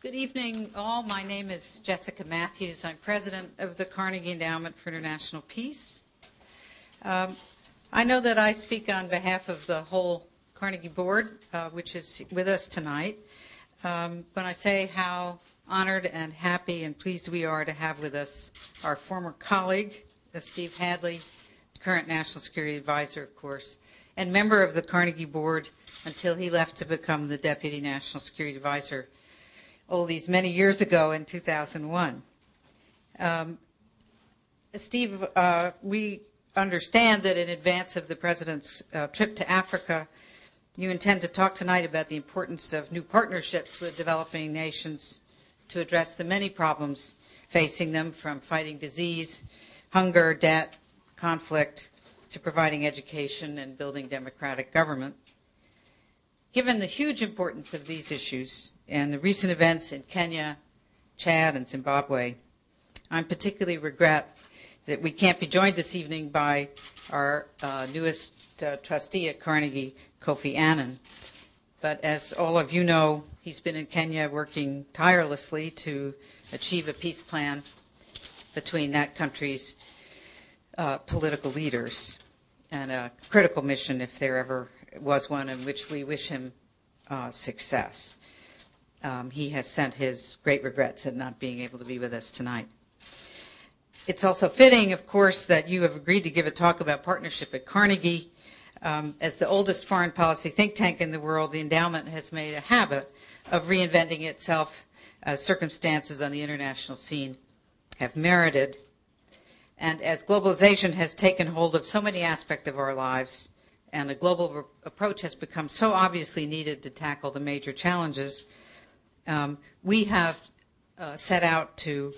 Good evening, all. My name is Jessica Matthews. I'm president of the Carnegie Endowment for International Peace. I know that I speak on behalf of the whole Carnegie Board, which is with us tonight, when I say how honored and happy and pleased we are to have with us our former colleague, Steve Hadley, current National Security Advisor, of course, and member of the Carnegie Board until he left to become the Deputy National Security Advisor these many years ago in 2001. Steve, we understand that in advance of the President's trip to Africa, you intend to talk tonight about the importance of new partnerships with developing nations to address the many problems facing them, from fighting disease, hunger, debt, conflict, to providing education and building democratic government. Given the huge importance of these issues and the recent events in Kenya, Chad, and Zimbabwe, I particularly regret that we can't be joined this evening by our newest trustee at Carnegie, Kofi Annan. But as all of you know, he's been in Kenya working tirelessly to achieve a peace plan between that country's political leaders, and a critical mission, if there ever was one, in which we wish him success. He has sent his great regrets at not being able to be with us tonight. It's also fitting, of course, that you have agreed to give a talk about partnership at Carnegie. As the oldest foreign policy think tank in the world, the endowment has made a habit of reinventing itself as circumstances on the international scene have merited. And as globalization has taken hold of so many aspects of our lives, and a global approach has become so obviously needed to tackle the major challenges, we have set out to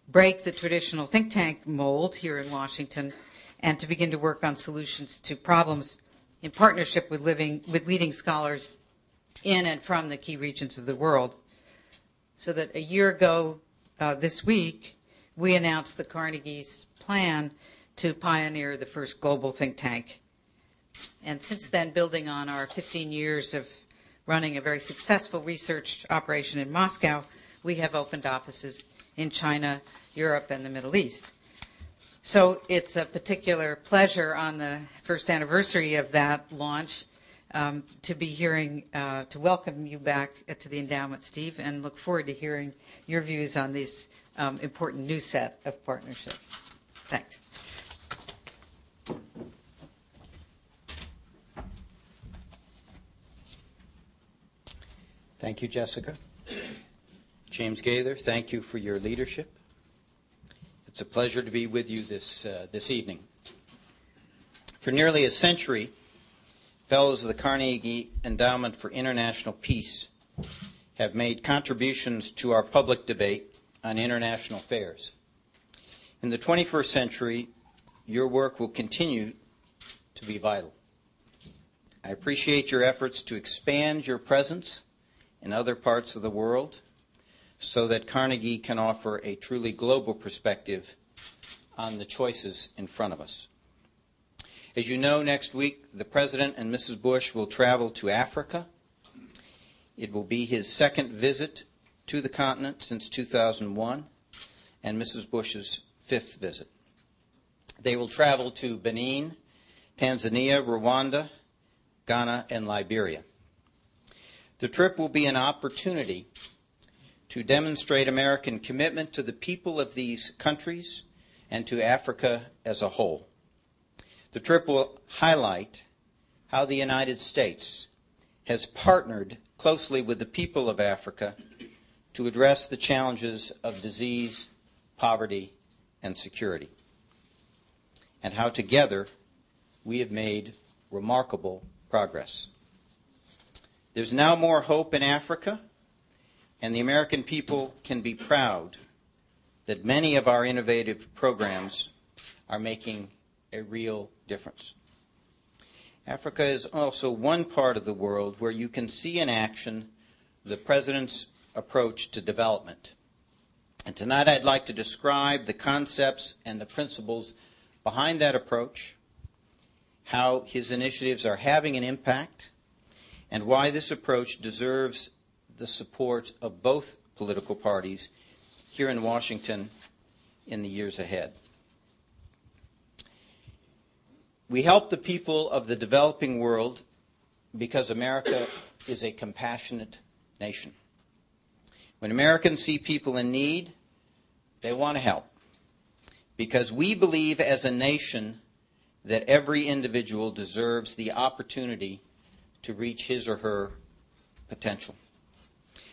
break the traditional think tank mold here in Washington and to begin to work on solutions to problems in partnership with leading scholars in and from the key regions of the world. So that a year ago this week, we announced the Carnegie's plan to pioneer the first global think tank. And since then, building on our 15 years of running a very successful research operation in Moscow, we have opened offices in China, Europe, and the Middle East. So it's a particular pleasure on the first anniversary of that launch to be to welcome you back to the endowment, Steve, and look forward to hearing your views on this important new set of partnerships. Thanks. Thank you, Jessica. James Gaither, thank you for your leadership. It's a pleasure to be with you this evening. For nearly a century, fellows of the Carnegie Endowment for International Peace have made contributions to our public debate on international affairs. In the 21st century, your work will continue to be vital. I appreciate your efforts to expand your presence in other parts of the world so that Carnegie can offer a truly global perspective on the choices in front of us. As you know, next week, the President and Mrs. Bush will travel to Africa. It will be his second visit to the continent since 2001, and Mrs. Bush's fifth visit. They will travel to Benin, Tanzania, Rwanda, Ghana, and Liberia. The trip will be an opportunity to demonstrate American commitment to the people of these countries and to Africa as a whole. The trip will highlight how the United States has partnered closely with the people of Africa to address the challenges of disease, poverty, and security, and how together we have made remarkable progress. There's now more hope in Africa, and the American people can be proud that many of our innovative programs are making a real difference. Africa is also one part of the world where you can see in action the President's approach to development. And tonight I'd like to describe the concepts and the principles behind that approach, how his initiatives are having an impact, and why this approach deserves the support of both political parties here in Washington in the years ahead. We help the people of the developing world because America is a compassionate nation. When Americans see people in need, they want to help, because we believe as a nation that every individual deserves the opportunity to reach his or her potential.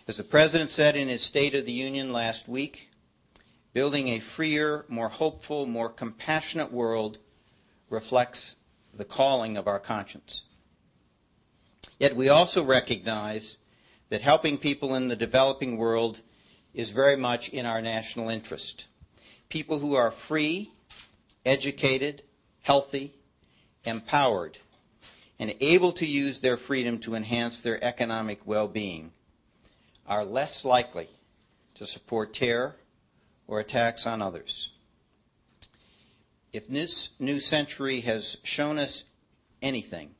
As the President said in his State of the Union last week, building a freer, more hopeful, more compassionate world reflects the calling of our conscience. Yet we also recognize that helping people in the developing world is very much in our national interest. People who are free, educated, healthy, empowered, and able to use their freedom to enhance their economic well-being are less likely to support terror or attacks on others. If this new century has shown us anything,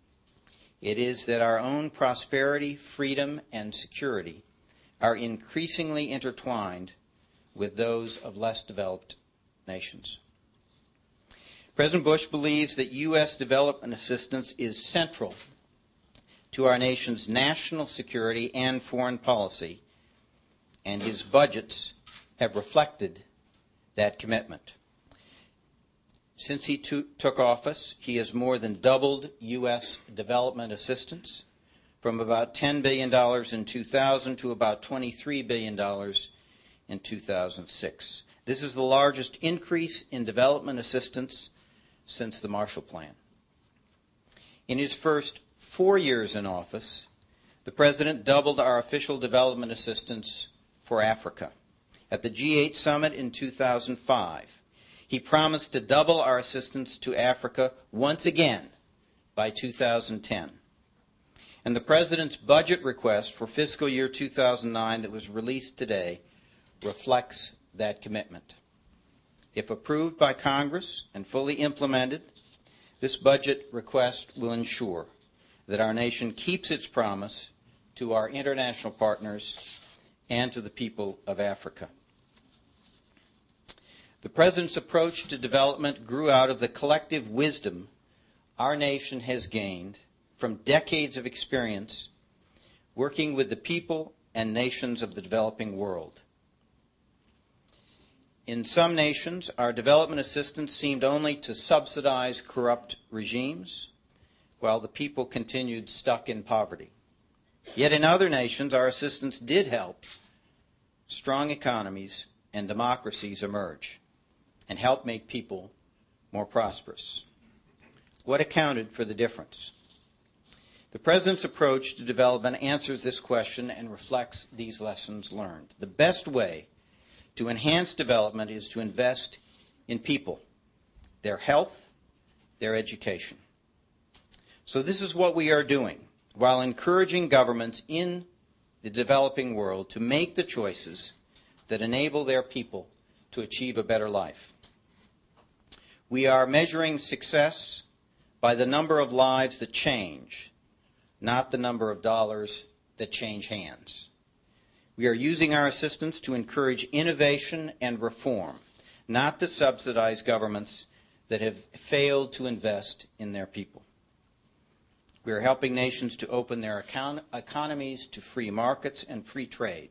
it is that our own prosperity, freedom, and security are increasingly intertwined with those of less developed nations. President Bush believes that U.S. development assistance is central to our nation's national security and foreign policy, and his budgets have reflected that commitment. Since he took office, he has more than doubled U.S. development assistance from about $10 billion in 2000 to about $23 billion in 2006. This is the largest increase in development assistance since the Marshall Plan. In his first 4 years in office, the President doubled our official development assistance for Africa. At the G8 summit in 2005, he promised to double our assistance to Africa once again by 2010. And the President's budget request for fiscal year 2009 that was released today reflects that commitment. If approved by Congress and fully implemented, this budget request will ensure that our nation keeps its promise to our international partners and to the people of Africa. The President's approach to development grew out of the collective wisdom our nation has gained from decades of experience working with the people and nations of the developing world. In some nations, our development assistance seemed only to subsidize corrupt regimes, while the people continued stuck in poverty. Yet in other nations, our assistance did help strong economies and democracies emerge and help make people more prosperous. What accounted for the difference? The President's approach to development answers this question and reflects these lessons learned. The best way to enhance development is to invest in people, their health, their education. So this is what we are doing while encouraging governments in the developing world to make the choices that enable their people to achieve a better life. We are measuring success by the number of lives that change, not the number of dollars that change hands. We are using our assistance to encourage innovation and reform, not to subsidize governments that have failed to invest in their people. We are helping nations to open their economies to free markets and free trade,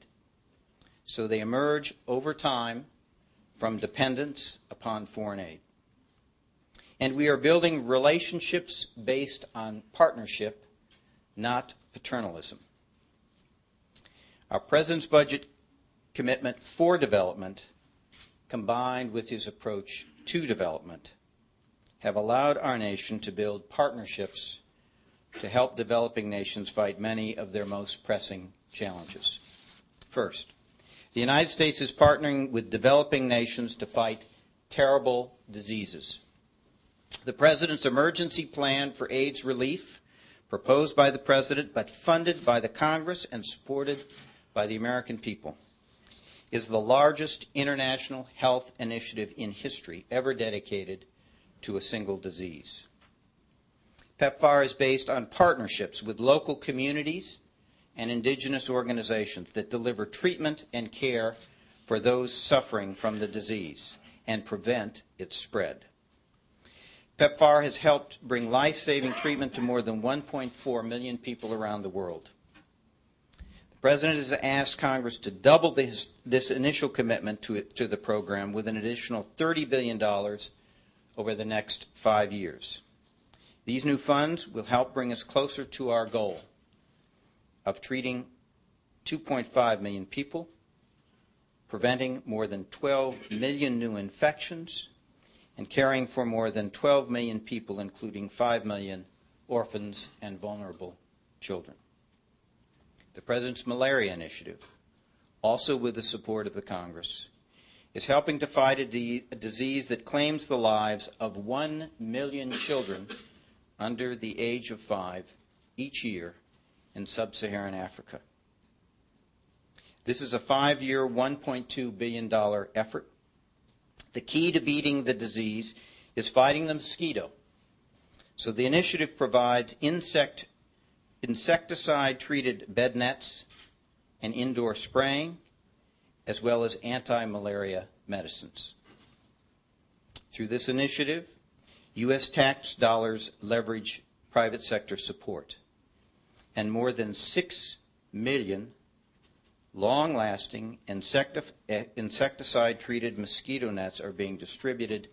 so they emerge over time from dependence upon foreign aid. And we are building relationships based on partnership, not paternalism. Our President's budget commitment for development, combined with his approach to development, have allowed our nation to build partnerships to help developing nations fight many of their most pressing challenges. First, the United States is partnering with developing nations to fight terrible diseases. The President's emergency plan for AIDS relief, proposed by the President but funded by the Congress and supported by the American people, is the largest international health initiative in history ever dedicated to a single disease. PEPFAR is based on partnerships with local communities and indigenous organizations that deliver treatment and care for those suffering from the disease and prevent its spread. PEPFAR has helped bring life-saving treatment to more than 1.4 million people around the world. The President has asked Congress to double this initial commitment to the program with an additional $30 billion over the next 5 years. These new funds will help bring us closer to our goal of treating 2.5 million people, preventing more than 12 million new infections, and caring for more than 12 million people, including 5 million orphans and vulnerable children. The President's Malaria Initiative, also with the support of the Congress, is helping to fight a disease that claims the lives of 1 million children under the age of 5 each year in sub-Saharan Africa. This is a 5-year, $1.2 billion effort. The key to beating the disease is fighting the mosquito. So the initiative provides insecticide-treated bed nets and indoor spraying, as well as anti-malaria medicines. Through this initiative, U.S. tax dollars leverage private sector support, and more than 6 million long-lasting insecticide-treated mosquito nets are being distributed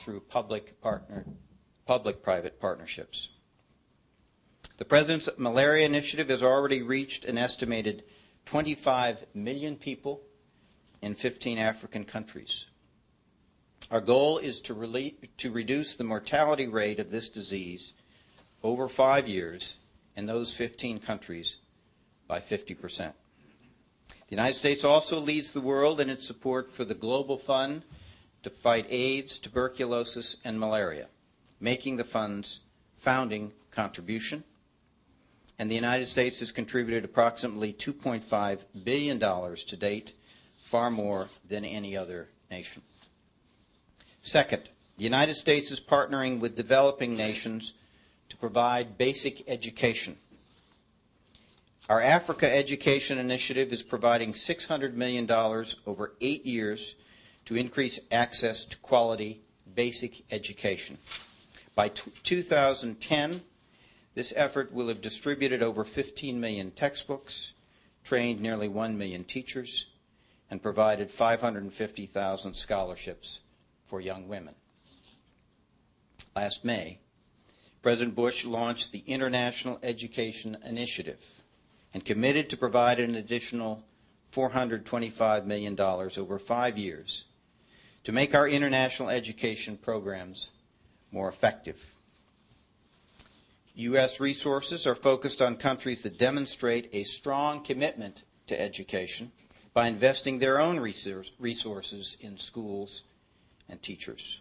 through public-private partnerships. The President's Malaria Initiative has already reached an estimated 25 million people in 15 African countries. Our goal is to reduce the mortality rate of this disease over 5 years in those 15 countries by 50%. The United States also leads the world in its support for the Global Fund to fight AIDS, tuberculosis, and malaria, making the fund's founding contribution. And the United States has contributed approximately $2.5 billion to date, far more than any other nation. Second, the United States is partnering with developing nations to provide basic education. Our Africa Education Initiative is providing $600 million over 8 years to increase access to quality basic education. By 2010, this effort will have distributed over 15 million textbooks, trained nearly 1 million teachers, and provided 550,000 scholarships for young women. Last May, President Bush launched the International Education Initiative and committed to provide an additional $425 million over 5 years to make our international education programs more effective. U.S. resources are focused on countries that demonstrate a strong commitment to education by investing their own resources in schools and teachers,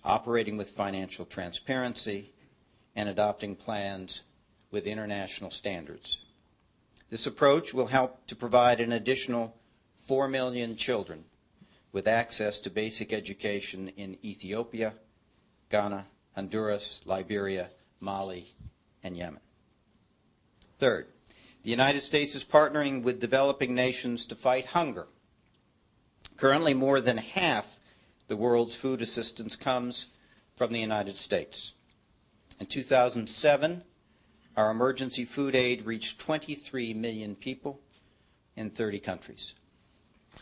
operating with financial transparency, and adopting plans with international standards. This approach will help to provide an additional 4 million children with access to basic education in Ethiopia, Ghana, Honduras, Liberia, Mali, and Yemen. Third, the United States is partnering with developing nations to fight hunger. Currently, more than half the world's food assistance comes from the United States. In 2007, our emergency food aid reached 23 million people in 30 countries.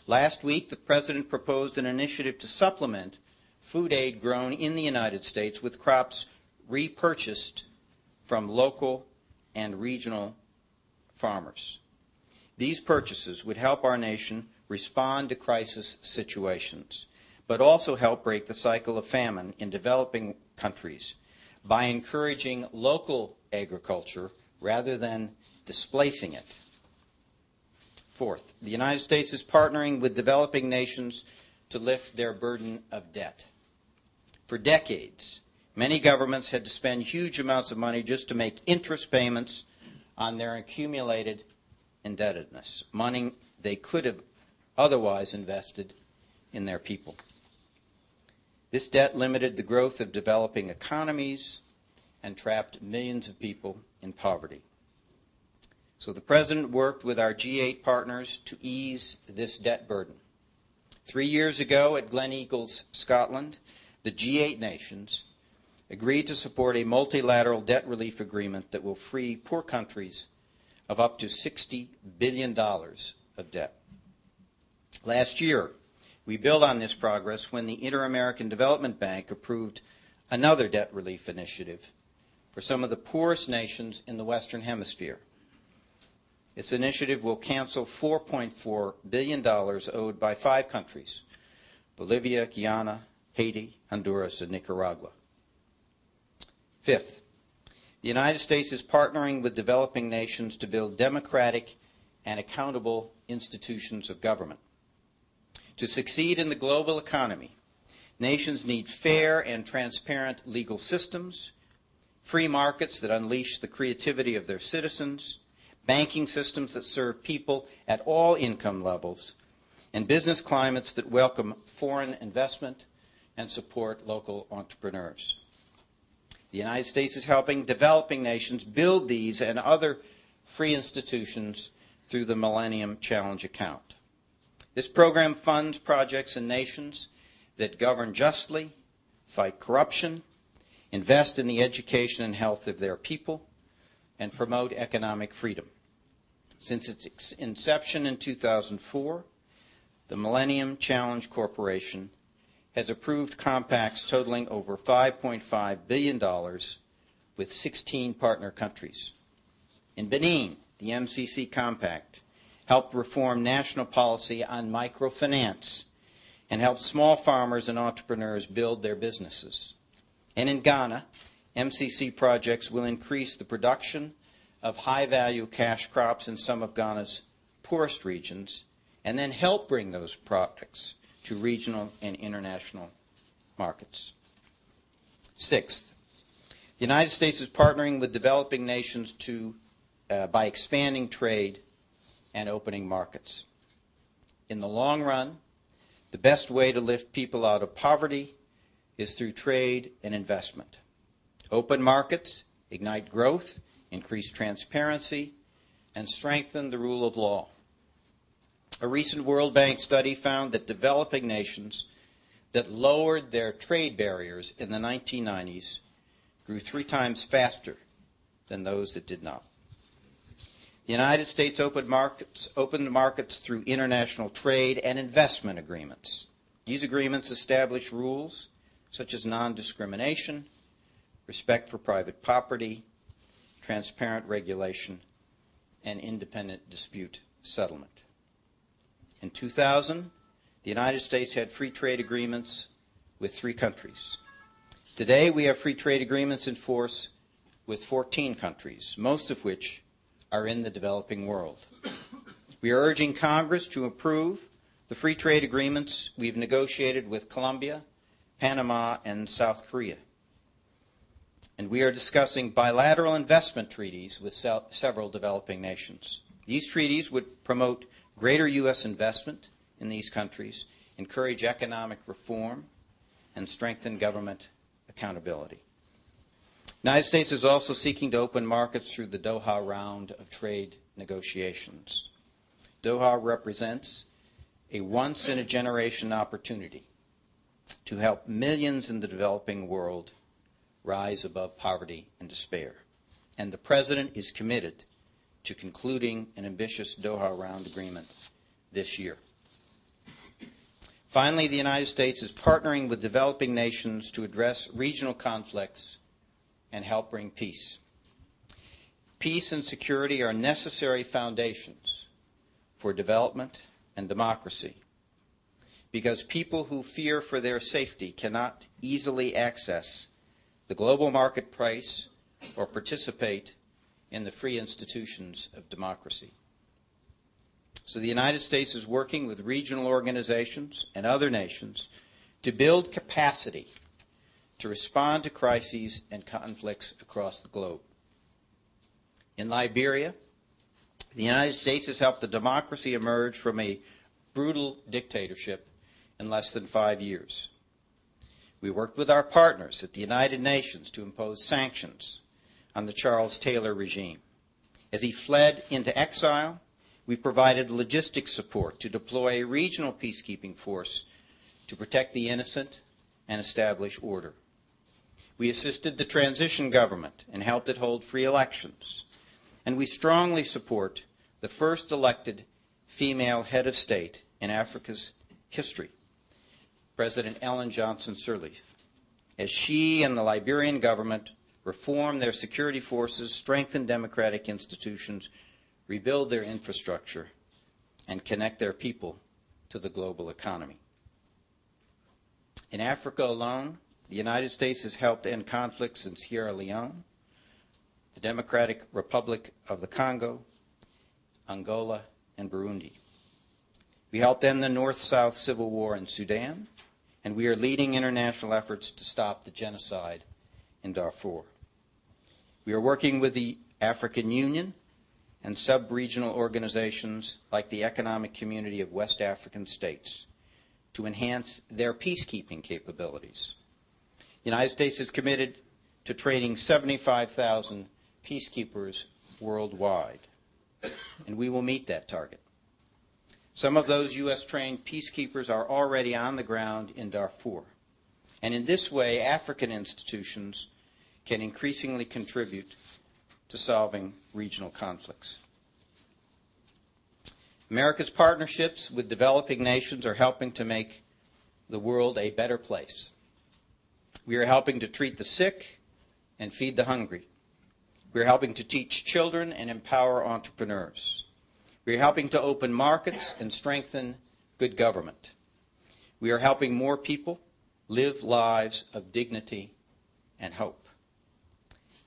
Last week, the President proposed an initiative to supplement food aid grown in the United States with crops repurchased from local and regional farmers. These purchases would help our nation respond to crisis situations, but also help break the cycle of famine in developing countries by encouraging local agriculture rather than displacing it. Fourth, the United States is partnering with developing nations to lift their burden of debt. For decades, many governments had to spend huge amounts of money just to make interest payments on their accumulated indebtedness, money they could have otherwise invested in their people. This debt limited the growth of developing economies and trapped millions of people in poverty. So the President worked with our G8 partners to ease this debt burden. 3 years ago at Gleneagles, Scotland, the G8 nations agreed to support a multilateral debt relief agreement that will free poor countries of up to $60 billion of debt. Last year, we built on this progress when the Inter-American Development Bank approved another debt relief initiative for some of the poorest nations in the Western Hemisphere. This initiative will cancel $4.4 billion owed by 5 countries: Bolivia, Guyana, Haiti, Honduras, and Nicaragua. Fifth, the United States is partnering with developing nations to build democratic and accountable institutions of government. To succeed in the global economy, nations need fair and transparent legal systems, free markets that unleash the creativity of their citizens, banking systems that serve people at all income levels, and business climates that welcome foreign investment and support local entrepreneurs. The United States is helping developing nations build these and other free institutions through the Millennium Challenge account. This program funds projects in nations that govern justly, fight corruption, invest in the education and health of their people, and promote economic freedom. Since its inception in 2004, the Millennium Challenge Corporation has approved compacts totaling over $5.5 billion with 16 partner countries. In Benin, the MCC Compact helped reform national policy on microfinance and helped small farmers and entrepreneurs build their businesses. And in Ghana, MCC projects will increase the production of high-value cash crops in some of Ghana's poorest regions and then help bring those products to regional and international markets. Sixth, the United States is partnering with developing nations by expanding trade and opening markets. In the long run, the best way to lift people out of poverty is through trade and investment. Open markets ignite growth, increase transparency, and strengthen the rule of law. A recent World Bank study found that developing nations that lowered their trade barriers in the 1990s grew 3 times faster than those that did not. The United States opened markets through international trade and investment agreements. These agreements establish rules such as non-discrimination, respect for private property, transparent regulation, and independent dispute settlement. In 2000, the United States had free trade agreements with 3 countries. Today, we have free trade agreements in force with 14 countries, most of which are in the developing world. We are urging Congress to approve the free trade agreements we've negotiated with Colombia, Panama, and South Korea. And we are discussing bilateral investment treaties with several developing nations. These treaties would promote greater U.S. investment in these countries, encourage economic reform, and strengthen government accountability. The United States is also seeking to open markets through the Doha round of trade negotiations. Doha represents a once-in-a-generation opportunity to help millions in the developing world rise above poverty and despair. And the President is committed to concluding an ambitious Doha round agreement this year. Finally, the United States is partnering with developing nations to address regional conflicts and help bring peace. Peace and security are necessary foundations for development and democracy, because people who fear for their safety cannot easily access the global market price or participate in the free institutions of democracy. So the United States is working with regional organizations and other nations to build capacity to respond to crises and conflicts across the globe. In Liberia, the United States has helped the democracy emerge from a brutal dictatorship in less than 5 years. We worked with our partners at the United Nations to impose sanctions on the Charles Taylor regime. As he fled into exile, we provided logistics support to deploy a regional peacekeeping force to protect the innocent and establish order. We assisted the transition government and helped it hold free elections. And we strongly support the first elected female head of state in Africa's history, President Ellen Johnson Sirleaf, as she and the Liberian government reform their security forces, strengthen democratic institutions, rebuild their infrastructure, and connect their people to the global economy. In Africa alone, the United States has helped end conflicts in Sierra Leone, the Democratic Republic of the Congo, Angola, and Burundi. We helped end the North-South Civil War in Sudan, and we are leading international efforts to stop the genocide in Darfur. We are working with the African Union and sub-regional organizations like the Economic Community of West African States to enhance their peacekeeping capabilities. The United States is committed to training 75,000 peacekeepers worldwide, and we will meet that target. Some of those U.S.-trained peacekeepers are already on the ground in Darfur, and in this way, African institutions can increasingly contribute to solving regional conflicts. America's partnerships with developing nations are helping to make the world a better place. We are helping to treat the sick and feed the hungry. We are helping to teach children and empower entrepreneurs. We are helping to open markets and strengthen good government. We are helping more people live lives of dignity and hope.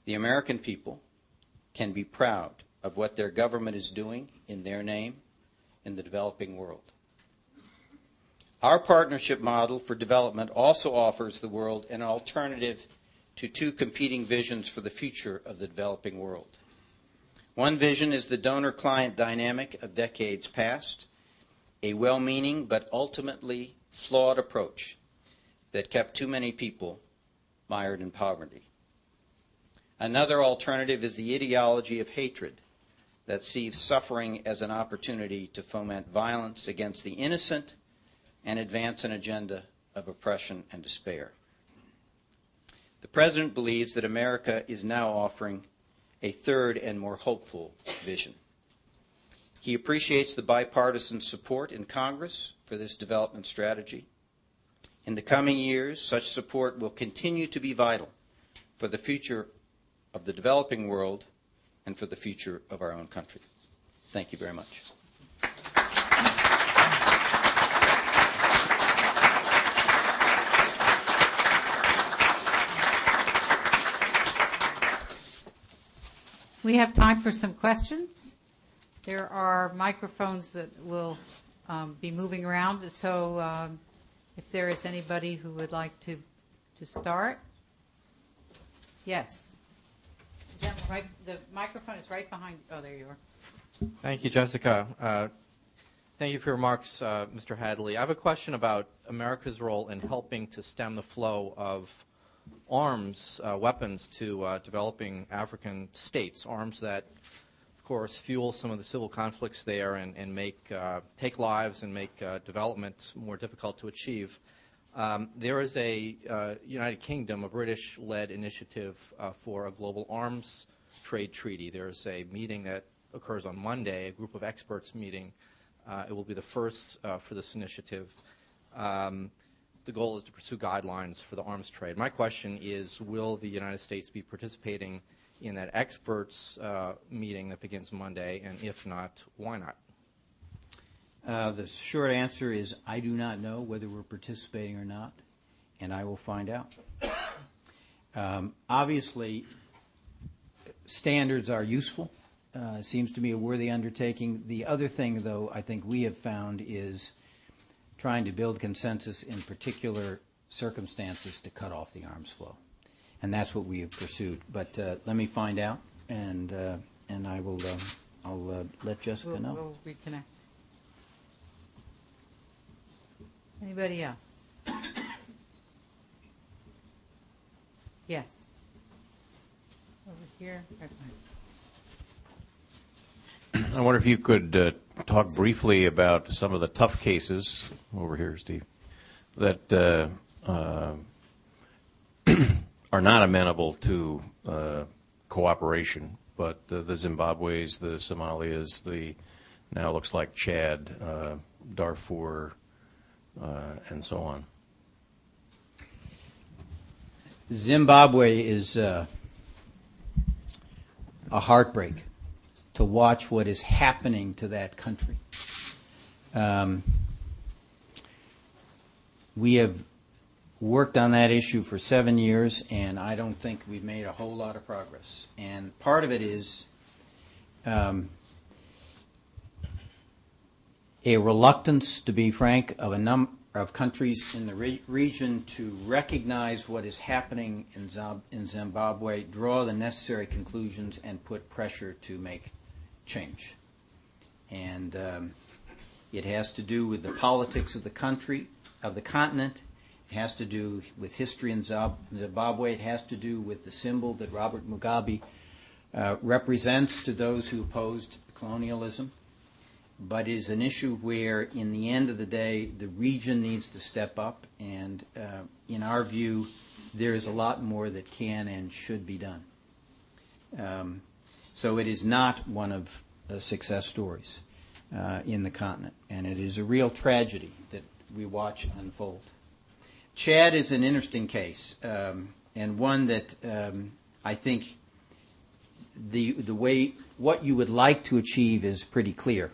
The American people can be proud of what their government is doing in their name in the developing world. Our partnership model for development also offers the world an alternative to two competing visions for the future of the developing world. One vision is the donor-client dynamic of decades past, a well-meaning but ultimately flawed approach that kept too many people mired in poverty. Another alternative is the ideology of hatred that sees suffering as an opportunity to foment violence against the innocent and advance an agenda of oppression and despair. The President believes that America is now offering a third and more hopeful vision. He appreciates the bipartisan support in Congress for this development strategy. In the coming years, such support will continue to be vital for the future of the developing world and for the future of our own country. Thank you very much. We have time for some questions. There are microphones that will be moving around, so if there is anybody who would like to start. Yes. Right, the microphone is right behind. Oh, there you are. Thank you, Jessica. Thank you for your remarks, Mr. Hadley. I have a question about America's role in helping to stem the flow of arms, weapons to developing African states, arms that, of course, fuel some of the civil conflicts there and take lives and make development more difficult to achieve. There is a United Kingdom, a British-led initiative for a global arms trade treaty. There's a meeting that occurs on Monday, a group of experts meeting. It will be the first for this initiative. The goal is to pursue guidelines for the arms trade. My question is, will the United States be participating in that experts meeting that begins Monday, and if not, why not? The short answer is I do not know whether we're participating or not, and I will find out. Obviously, standards are useful. It seems to me a worthy undertaking. The other thing, though, I think we have found is trying to build consensus in particular circumstances to cut off the arms flow. And that's what we have pursued. But let me find out, and I will I'll let Jessica know. We'll reconnect. Anybody else? Yes. Over here. Right behind. I wonder if you could talk briefly about some of the tough cases, over here, Steve, that are not amenable to cooperation, but the Zimbabwe's, the Somalias, the now looks like Chad, Darfur, and so on. Zimbabwe is a heartbreak to watch what is happening to that country. We have worked on that issue for 7 years, and I don't think we've made a whole lot of progress. And part of it is a reluctance, to be frank, of a number of countries in the region to recognize what is happening in Zimbabwe, draw the necessary conclusions, and put pressure to make change. And it has to do with the politics of the country, of the continent. It has to do with history in Zimbabwe. It has to do with the symbol that Robert Mugabe represents to those who opposed colonialism. But it is an issue where, in the end of the day, the region needs to step up, and in our view, there is a lot more that can and should be done. So it is not one of the success stories in the continent, and it is a real tragedy that we watch unfold. Chad is an interesting case, and one that I think the way what you would like to achieve is pretty clear.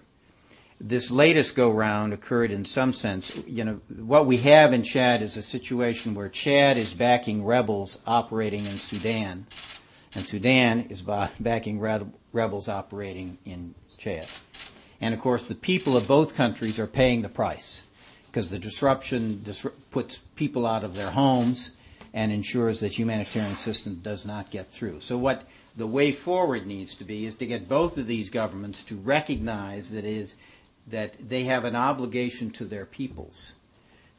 This latest go-round occurred in some sense. You know, what we have in Chad is a situation where Chad is backing rebels operating in Sudan, and Sudan is backing rebels operating in Chad. And, of course, the people of both countries are paying the price because the disruption puts people out of their homes and ensures that humanitarian assistance does not get through. So what the way forward needs to be is to get both of these governments to recognize that they have an obligation to their peoples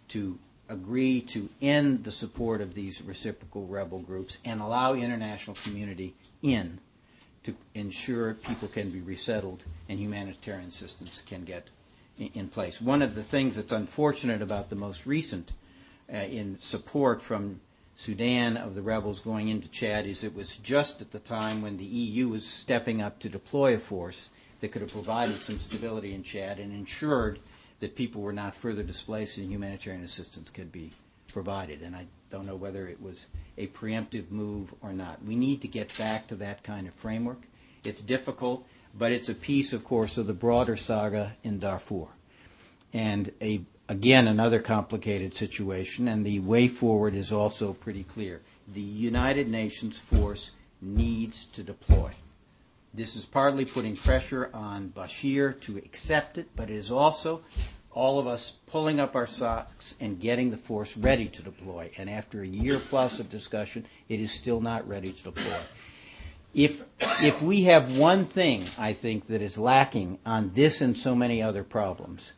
to agree to end the support of these reciprocal rebel groups and allow international community in to ensure people can be resettled and humanitarian assistance can get in place. One of the things that's unfortunate about the most recent in support from Sudan of the rebels going into Chad is it was just at the time when the EU was stepping up to deploy a force that could have provided some stability in Chad and ensured that people were not further displaced and humanitarian assistance could be provided. And I don't know whether it was a preemptive move or not. We need to get back to that kind of framework. It's difficult, but it's a piece, of course, of the broader saga in Darfur. And again, another complicated situation, and the way forward is also pretty clear. The United Nations force needs to deploy. This is partly putting pressure on Bashir to accept it, but it is also all of us pulling up our socks and getting the force ready to deploy. And after a year plus of discussion, it is still not ready to deploy. If we have one thing, I think, that is lacking on this and so many other problems,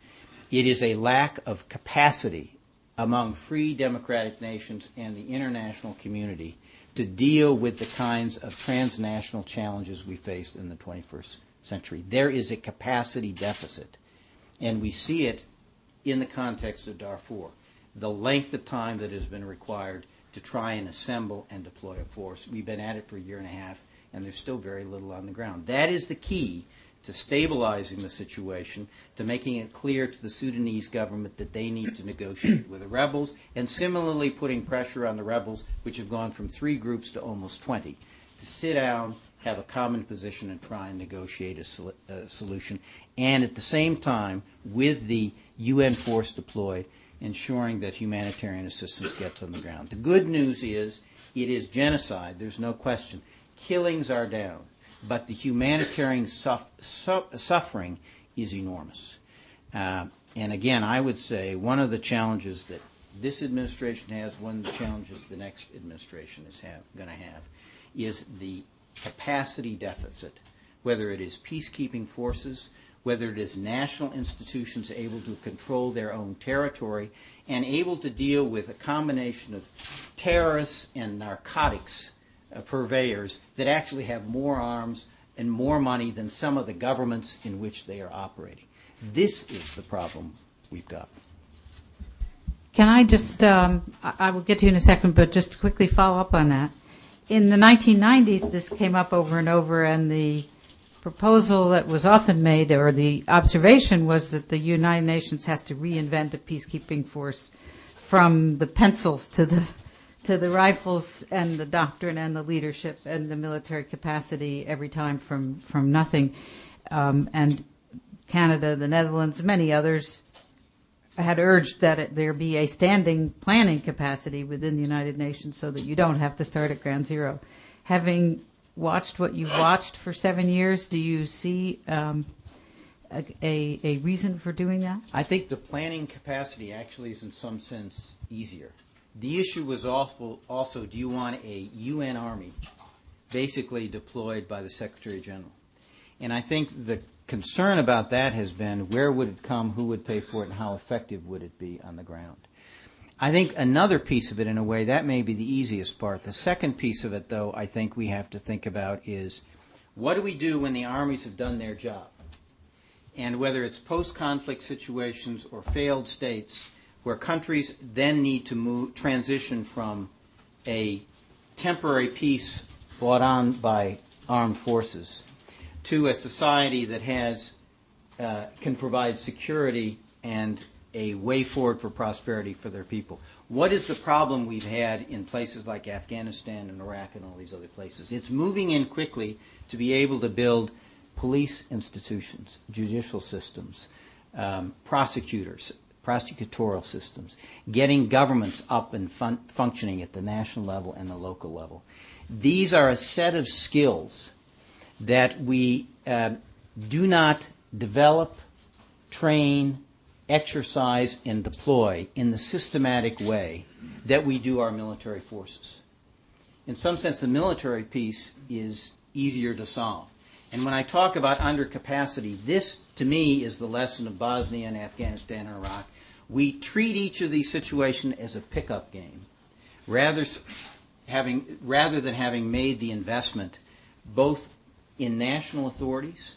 it is a lack of capacity among free democratic nations and the international community to deal with the kinds of transnational challenges we face in the 21st century. There is a capacity deficit, and we see it in the context of Darfur. The length of time that has been required to try and assemble and deploy a force. We've been at it for a year and a half, and there's still very little on the ground. That is the key to stabilizing the situation, to making it clear to the Sudanese government that they need to negotiate with the rebels, and similarly putting pressure on the rebels, which have gone from 3 groups to almost 20, to sit down, have a common position, and try and negotiate a solution. And at the same time, with the UN force deployed, ensuring that humanitarian assistance gets on the ground. The good news is it is genocide, there's no question. Killings are down. But the humanitarian suffering is enormous. And again, I would say one of the challenges that this administration has, one of the challenges the next administration is going to have, is the capacity deficit, whether it is peacekeeping forces, whether it is national institutions able to control their own territory, and able to deal with a combination of terrorists and narcotics purveyors that actually have more arms and more money than some of the governments in which they are operating. This is the problem we've got. Can I just, I will get to you in a second, but just to quickly follow up on that. In the 1990s, this came up over and over, and the proposal that was often made, or the observation, was that the United Nations has to reinvent a peacekeeping force from the pencils to the rifles and the doctrine and the leadership and the military capacity every time from nothing. And Canada, the Netherlands, many others had urged that there be a standing planning capacity within the United Nations so that you don't have to start at ground zero. Having watched what you've watched for 7 years, do you see a reason for doing that? I think the planning capacity actually is in some sense easier. The issue was also, do you want a UN army basically deployed by the Secretary General? And I think the concern about that has been where would it come, who would pay for it, and how effective would it be on the ground. I think another piece of it, in a way, that may be the easiest part. The second piece of it, though, I think we have to think about is what do we do when the armies have done their job? And whether it's post-conflict situations or failed states where countries then need to transition from a temporary peace brought on by armed forces to a society that can provide security and a way forward for prosperity for their people. What is the problem we've had in places like Afghanistan and Iraq and all these other places? It's moving in quickly to be able to build police institutions, judicial systems, prosecutorial systems, getting governments up and functioning at the national level and the local level. These are a set of skills that we do not develop, train, exercise, and deploy in the systematic way that we do our military forces. In some sense, the military piece is easier to solve. And when I talk about undercapacity, this, to me, is the lesson of Bosnia and Afghanistan and Iraq. We treat each of these situations as a pickup game, rather than having made the investment both in national authorities,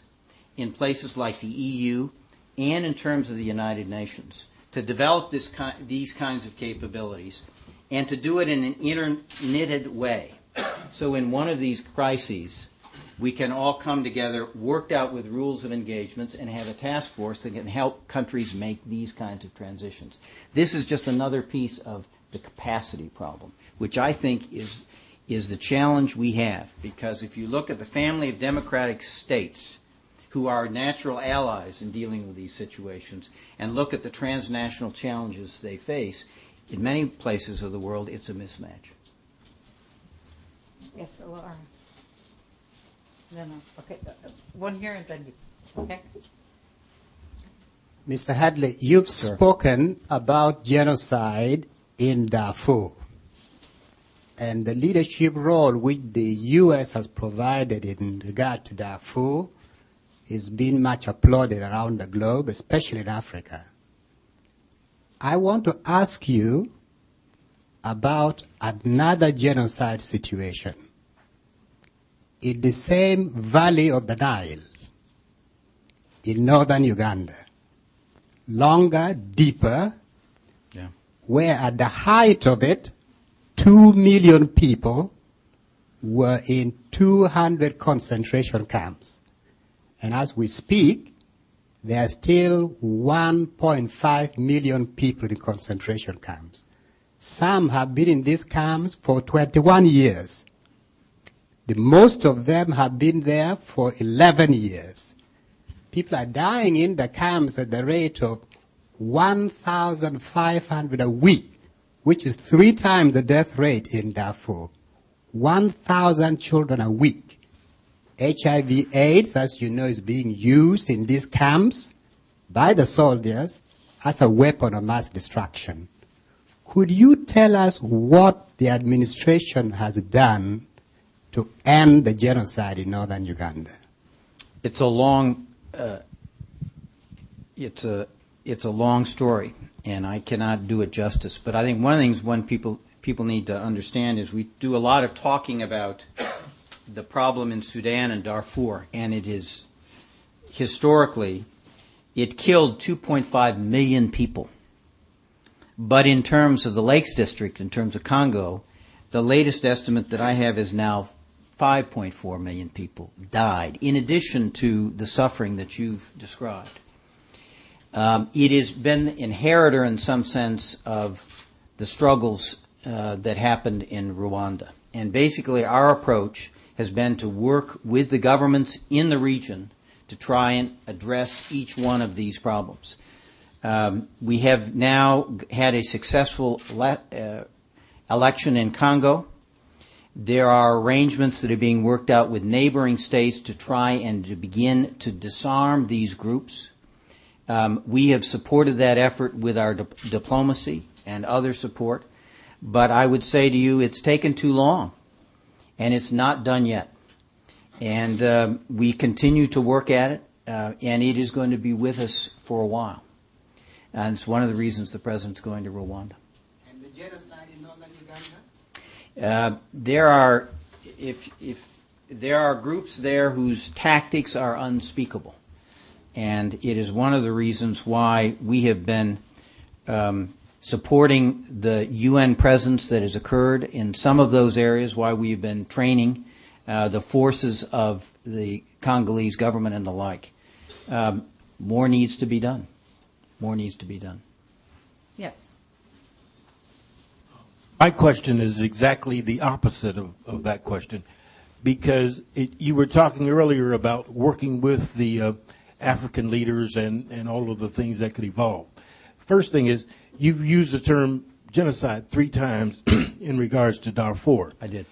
in places like the EU, and in terms of the United Nations, to develop these kinds of capabilities, and to do it in an interknitted way. So in one of these crises, we can all come together, worked out with rules of engagements, and have a task force that can help countries make these kinds of transitions. This is just another piece of the capacity problem, which I think is the challenge we have. Because if you look at the family of democratic states who are natural allies in dealing with these situations, and look at the transnational challenges they face, in many places of the world, it's a mismatch. Yes, Laura. No. Okay, one here and then you. Okay. Mr. Hadley, you've Sure. spoken about genocide in Darfur and the leadership role which the U.S. has provided in regard to Darfur is being much applauded around the globe, especially in Africa. I want to ask you about another genocide situation in the same valley of the Nile in northern Uganda. Longer, deeper, where at the height of it, 2 million people were in 200 concentration camps. And as we speak, there are still 1.5 million people in concentration camps. Some have been in these camps for 21 years. The most of them have been there for 11 years. People are dying in the camps at the rate of 1,500 a week, which is 3 times the death rate in Darfur. 1,000 children a week. HIV/AIDS, as you know, is being used in these camps by the soldiers as a weapon of mass destruction. Could you tell us what the administration has done to end the genocide in northern Uganda? It's a long, it's a long story, and I cannot do it justice. But I think one of the things people need to understand is we do a lot of talking about the problem in Sudan and Darfur, and it is historically, it killed 2.5 million people. But in terms of the Lakes District, in terms of Congo, the latest estimate that I have is now 5.4 million people died, in addition to the suffering that you've described. It has been the inheritor, in some sense, of the struggles that happened in Rwanda. And basically, our approach has been to work with the governments in the region to try and address each one of these problems. We have now had a successful election in Congo. There are arrangements that are being worked out with neighboring states to try and to begin to disarm these groups. We have supported that effort with our diplomacy and other support, but I would say to you it's taken too long, and it's not done yet. And we continue to work at it, and it is going to be with us for a while. And it's one of the reasons the President's going to Rwanda. And the genocide in northern Uganda? There are groups there whose tactics are unspeakable. And it is one of the reasons why we have been supporting the UN presence that has occurred in some of those areas, why we have been training the forces of the Congolese government and the like. More needs to be done. More needs to be done. Yes. My question is exactly the opposite of that question, because you were talking earlier about working with the African leaders and all of the things that could evolve. First thing is, you've used the term genocide 3 times in regards to Darfur. I did.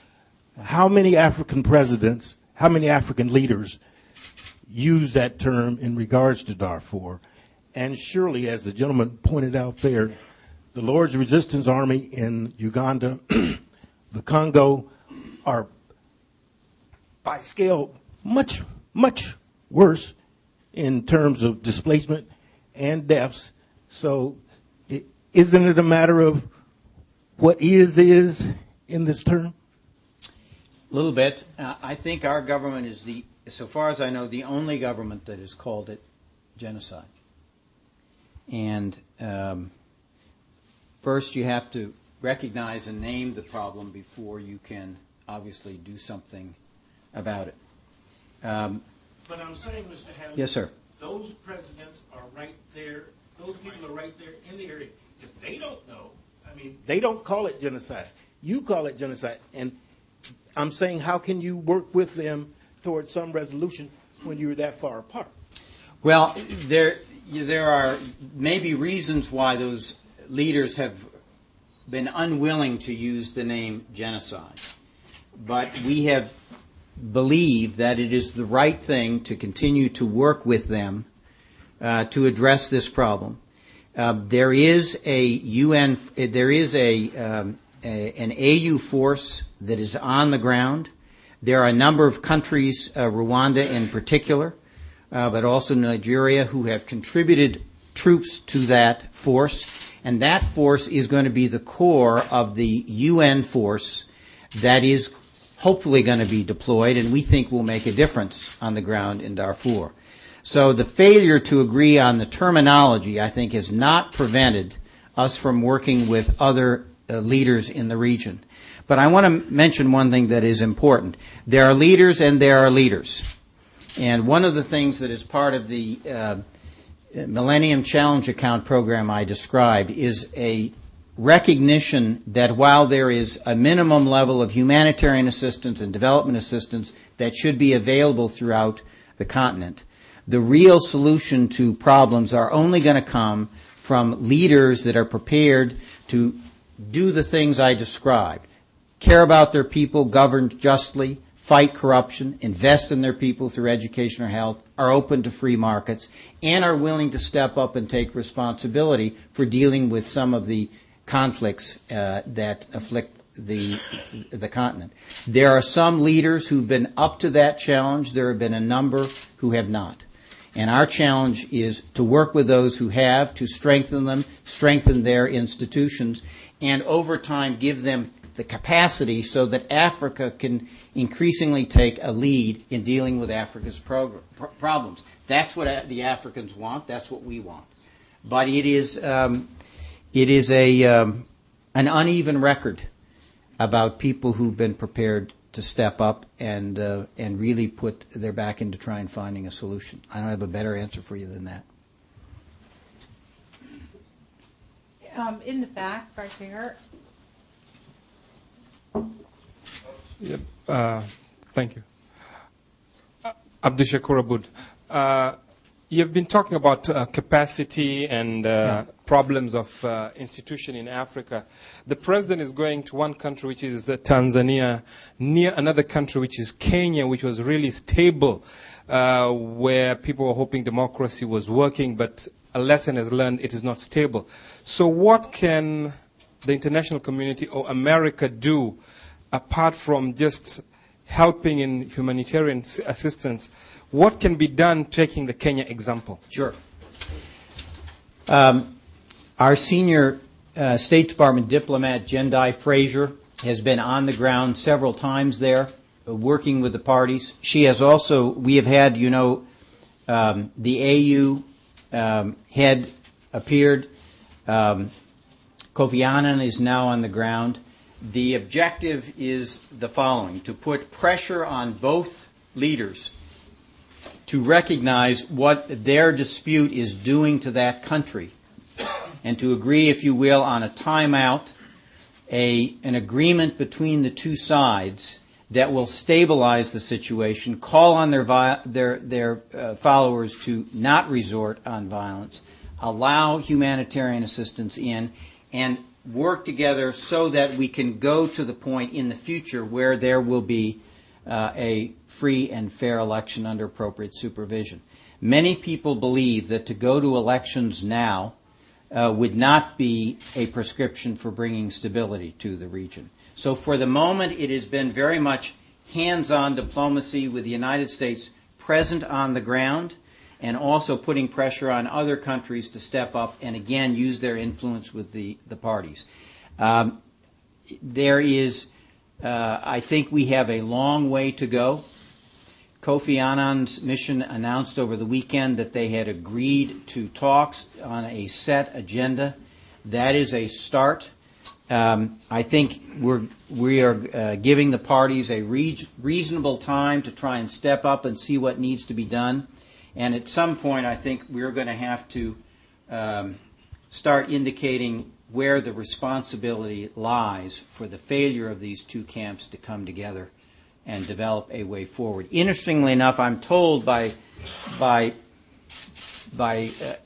How many African presidents, how many African leaders use that term in regards to Darfur? And surely, as the gentleman pointed out there, the Lord's Resistance Army in Uganda, the Congo, are by scale much, much worse in terms of displacement and deaths. So isn't it a matter of what is in this term? A little bit. I think our government is so far as I know, the only government that has called it genocide. And first you have to recognize and name the problem before you can obviously do something about it. But I'm saying, Mr. Hadley, yes, sir. Those presidents are right there. Those people are right there in the area. If they don't know, I mean, they don't call it genocide. You call it genocide. And I'm saying, how can you work with them towards some resolution when you're that far apart? Well, there are maybe reasons why those leaders have been unwilling to use the name genocide. But we have believed that it is the right thing to continue to work with them to address this problem. There is an AU force that is on the ground. There are a number of countries, Rwanda in particular, but also Nigeria, who have contributed troops to that force. And that force is going to be the core of the UN force that is hopefully going to be deployed, and we think will make a difference on the ground in Darfur. So the failure to agree on the terminology, I think, has not prevented us from working with other leaders in the region. But I want to mention one thing that is important. There are leaders and there are leaders. And one of the things that is part of the Millennium Challenge Account program I described is a recognition that while there is a minimum level of humanitarian assistance and development assistance that should be available throughout the continent, the real solution to problems are only going to come from leaders that are prepared to do the things I described. Care about their people, govern justly, fight corruption, invest in their people through education or health, are open to free markets, and are willing to step up and take responsibility for dealing with some of the conflicts that afflict the continent. There are some leaders who've been up to that challenge. There have been a number who have not. And our challenge is to work with those who have, to strengthen them, strengthen their institutions, and over time give them the capacity so that Africa can increasingly take a lead in dealing with Africa's problems. That's what the Africans want. That's what we want. But it is an uneven record about people who've been prepared to step up and really put their back into trying finding a solution. I don't have a better answer for you than that. In the back, right there. Yep. Thank you. Abdushakur Abud. You've been talking about capacity and problems of institution in Africa. The president is going to one country, which is Tanzania, near another country, which is Kenya, which was really stable, where people were hoping democracy was working, but a lesson is learned, it is not stable. So what can the international community or America do apart from just helping in humanitarian assistance? What can be done taking the Kenya example? Sure. Our senior State Department diplomat, Jendai Fraser, has been on the ground several times there, working with the parties. She has also, we have had, the AU head appeared. Kofi Annan is now on the ground. The objective is the following: to put pressure on both leaders to recognize what their dispute is doing to that country, and to agree, if you will, on a timeout, an agreement between the two sides that will stabilize the situation, call on their followers to not resort on violence, allow humanitarian assistance in, and work together so that we can go to the point in the future where there will be a free and fair election under appropriate supervision. Many people believe that to go to elections now would not be a prescription for bringing stability to the region. So for the moment, it has been very much hands-on diplomacy with the United States present on the ground, and also putting pressure on other countries to step up and again use their influence with the parties. There is, I think we have a long way to go. Kofi Annan's mission announced over the weekend that they had agreed to talks on a set agenda. That is a start. I think we are giving the parties a reasonable time to try and step up and see what needs to be done. And at some point, I think we're going to have to start indicating where the responsibility lies for the failure of these two camps to come together and develop a way forward. Interestingly enough, I'm told by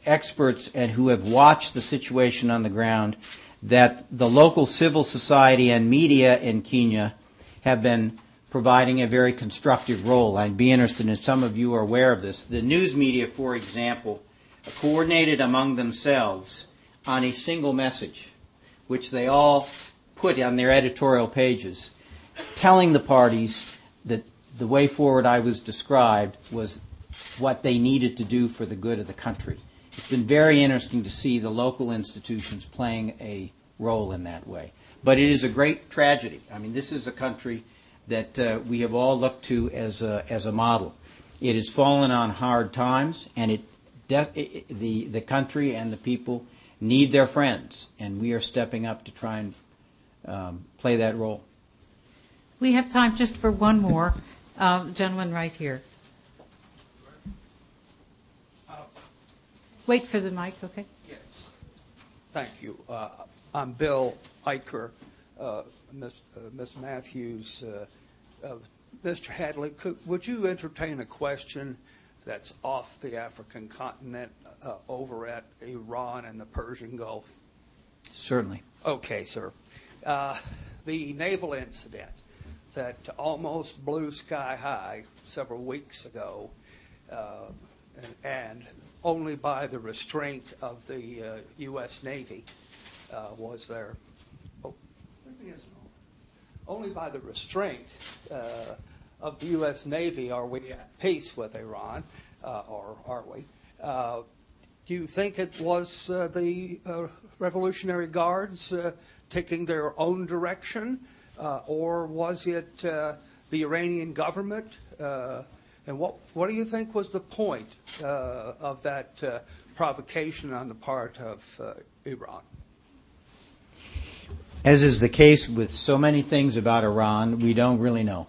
experts and who have watched the situation on the ground that the local civil society and media in Kenya have been providing a very constructive role. I'd be interested if some of you are aware of this. The news media, for example, coordinated among themselves on a single message, which they all put on their editorial pages, telling the parties that the way forward I was described was what they needed to do for the good of the country. It's been very interesting to see the local institutions playing a role in that way. But it is a great tragedy. I mean, this is a country that we have all looked to as a model. It has fallen on hard times, and the country and the people need their friends, and we are stepping up to try and play that role. We have time just for one more. Gentleman right here. Wait for the mic, okay? Yes. Thank you. I'm Bill Eicher, Ms. Matthews. Mr. Hadley, would you entertain a question that's off the African continent, over at Iran and the Persian Gulf? Certainly. Okay, sir. The naval incident that almost blew sky high several weeks ago, and only by the restraint of the U.S. Navy was there. Only by the restraint of the U.S. Navy are we at peace with Iran, or are we? Do you think it was the Revolutionary Guards taking their own direction or was it the Iranian government? And what do you think was the point of that provocation on the part of Iran? As is the case with so many things about Iran, we don't really know.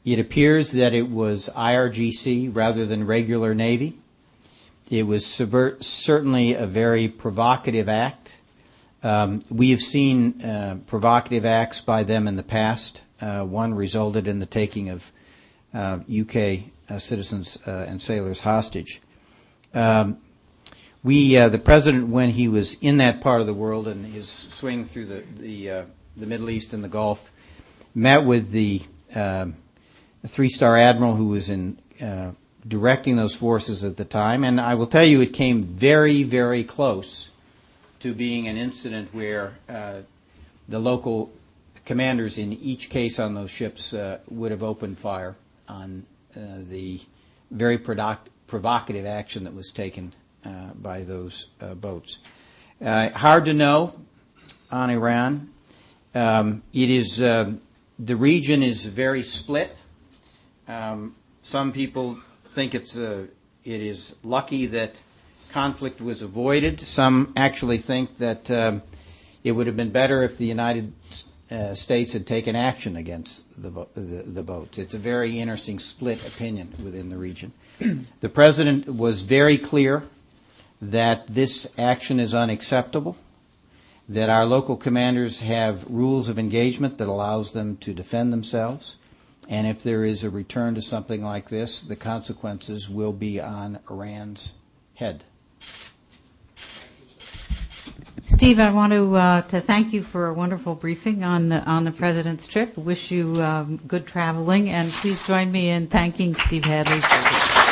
It appears that it was IRGC rather than regular Navy. It was certainly a very provocative act. We have seen provocative acts by them in the past. One resulted in the taking of UK citizens and sailors hostage. The president, when he was in that part of the world and his swing through the Middle East and the Gulf, met with the three-star admiral who was in directing those forces at the time. And I will tell you, it came very, very close to being an incident where the local commanders in each case on those ships would have opened fire on the very provocative action that was taken by those boats. Hard to know on Iran. It is the region is very split. Some people think it is lucky that conflict was avoided. Some actually think that it would have been better if the United States had taken action against the boats. It's a very interesting split opinion within the region. The president was very clear that this action is unacceptable, that our local commanders have rules of engagement that allows them to defend themselves, and if there is a return to something like this, the consequences will be on Iran's head. Steve, I want to thank you for a wonderful briefing on the president's trip. Wish you good traveling, and please join me in thanking Steve Hadley for this.